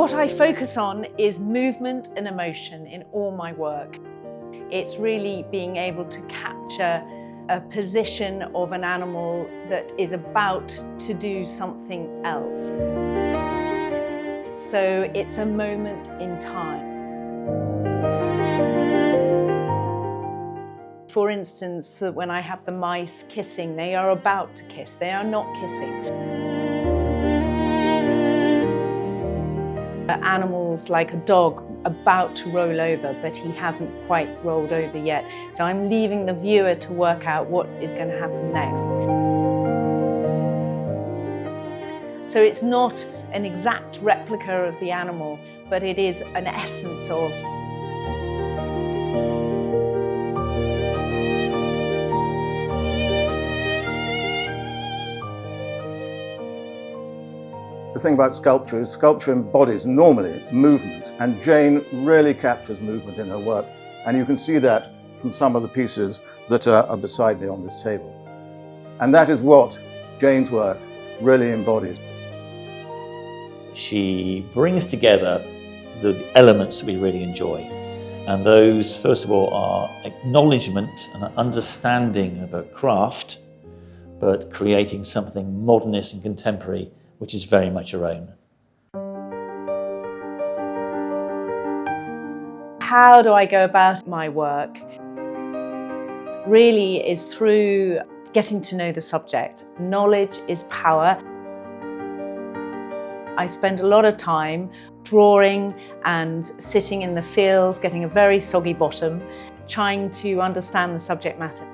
What I focus on is movement and emotion in all my work. It's really being able to capture a position of an animal that is about to do something else. So it's a moment in time. For instance, when I have the mice kissing, they are about to kiss, they are not kissing. Animals like a dog about to roll over, but he hasn't quite rolled over yet. So I'm leaving the viewer to work out what is going to happen next. So it's not an exact replica of the animal, but it is an essence of. The thing about sculpture is sculpture embodies normally movement, and Jane really captures movement in her work, and you can see that from some of the pieces that are beside me on this table. And that is what Jane's work really embodies. She brings together the elements that we really enjoy, and those, first of all, are acknowledgement and an understanding of a craft, but creating something modernist and contemporary which is very much her own. How do I go about my work? Really is through getting to know the subject. Knowledge is power. I spend a lot of time drawing and sitting in the fields, getting a very soggy bottom, trying to understand the subject matter.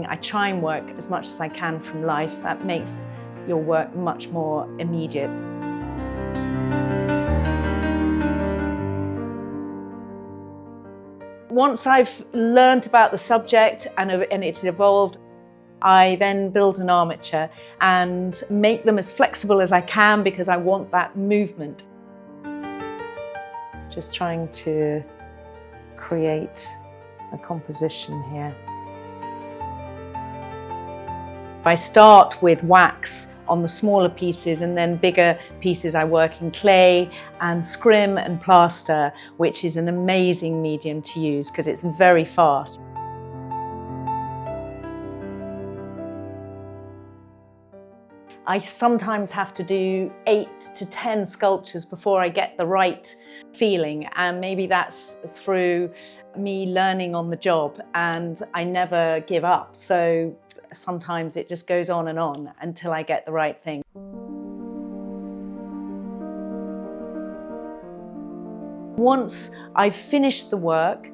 I try and work as much as I can from life. That makes your work much more immediate. Once I've learned about the subject and it's evolved, I then build an armature and make them as flexible as I can because I want that movement. Just trying to create a composition here. I start with wax on the smaller pieces, and then bigger pieces I work in clay and scrim and plaster, which is an amazing medium to use because it's very fast. I sometimes have to do 8 to 10 sculptures before I get the right feeling, and maybe that's through me learning on the job, and I never give up. So sometimes it just goes on until I get the right thing. Once I've finished the work,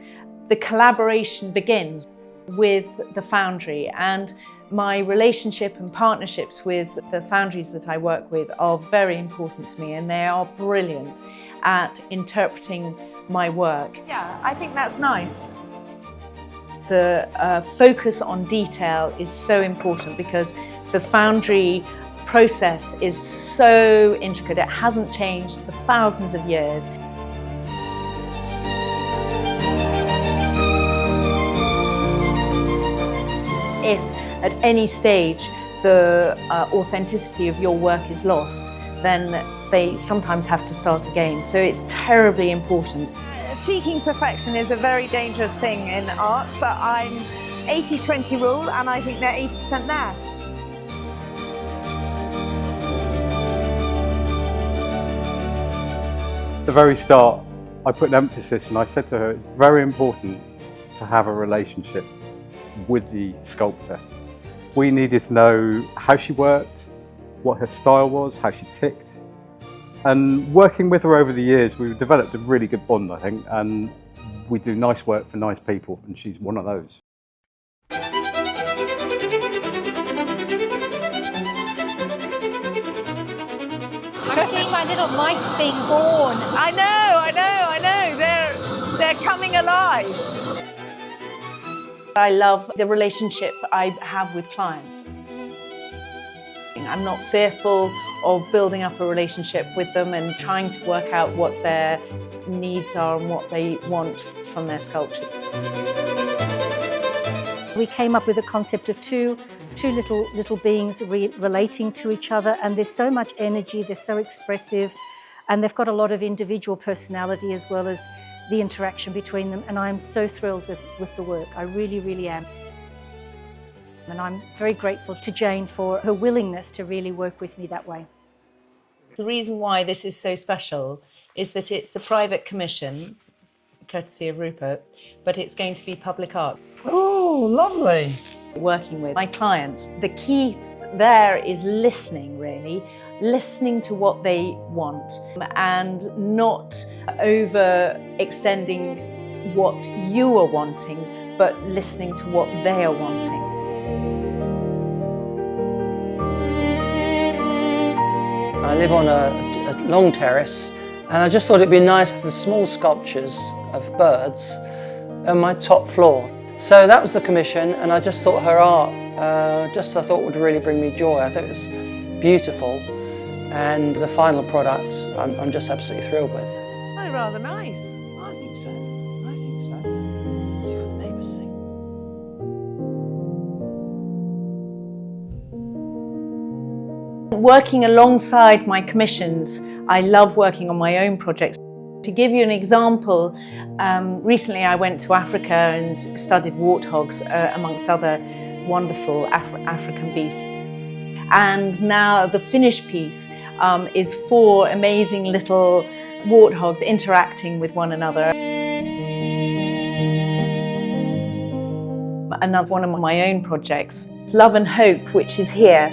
the collaboration begins with the foundry, and my relationship and partnerships with the foundries that I work with are very important to me, and they are brilliant at interpreting my work. Yeah, I think that's nice. The focus on detail is so important because the foundry process is so intricate. It hasn't changed for thousands of years. If at any stage the authenticity of your work is lost, then they sometimes have to start again. So it's terribly important. Seeking perfection is a very dangerous thing in art, but I'm 80-20 rule, and I think they're 80% there. At the very start, I put an emphasis and I said to her, it's very important to have a relationship with the sculptor. We needed to know how she worked, what her style was, how she ticked. And working with her over the years, we've developed a really good bond, I think, and we do nice work for nice people, and she's one of those. I see my little mice being born. I know. They're coming alive. I love the relationship I have with clients. I'm not fearful of building up a relationship with them and trying to work out what their needs are and what they want from their sculpture. We came up with a concept of two little beings relating to each other, and there's so much energy, they're so expressive. and they've got a lot of individual personality as well as the interaction between them, and I'm so thrilled with the work. I really, really am. And I'm very grateful to Jane for her willingness to really work with me that way. The reason why this is so special is that it's a private commission, courtesy of Rupert, but it's going to be public art. Oh, lovely. Working with my clients, the key there is listening, really, listening to what they want and not overextending what you are wanting, but listening to what they are wanting. I live on a long terrace, and I just thought it'd be nice for the small sculptures of birds on my top floor. So that was the commission, and I just thought her art, I thought would really bring me joy. I thought it was beautiful, and the final product I'm just absolutely thrilled with. Oh, rather nice. I think so. I think so. See what the neighbours think. Working alongside my commissions, I love working on my own projects. To give you an example, recently I went to Africa and studied warthogs amongst other wonderful African beasts. And now the finished piece is 4 amazing little warthogs interacting with one another. Another one of my own projects, Love and Hope, which is here.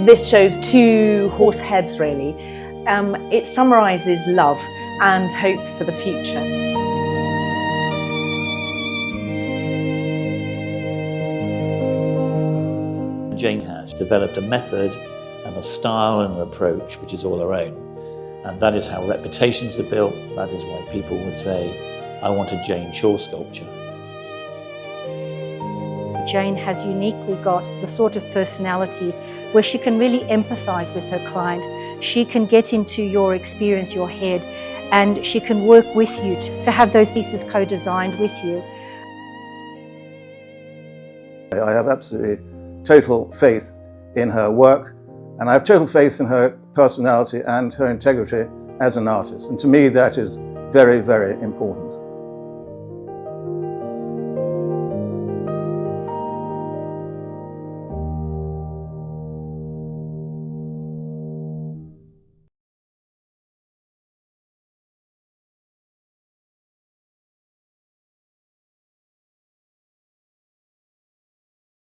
This shows 2 horse heads, really. It summarises love and hope for the future. Jane has developed a method and a style and an approach which is all her own. And that is how reputations are built. That is why people would say, I want a Jane Shaw sculpture. Jane has uniquely got the sort of personality where she can really empathise with her client. She can get into your experience, your head, and she can work with you to have those pieces co-designed with you. I have absolutely total faith in her work, and I have total faith in her personality and her integrity as an artist. And to me, that is very, very important.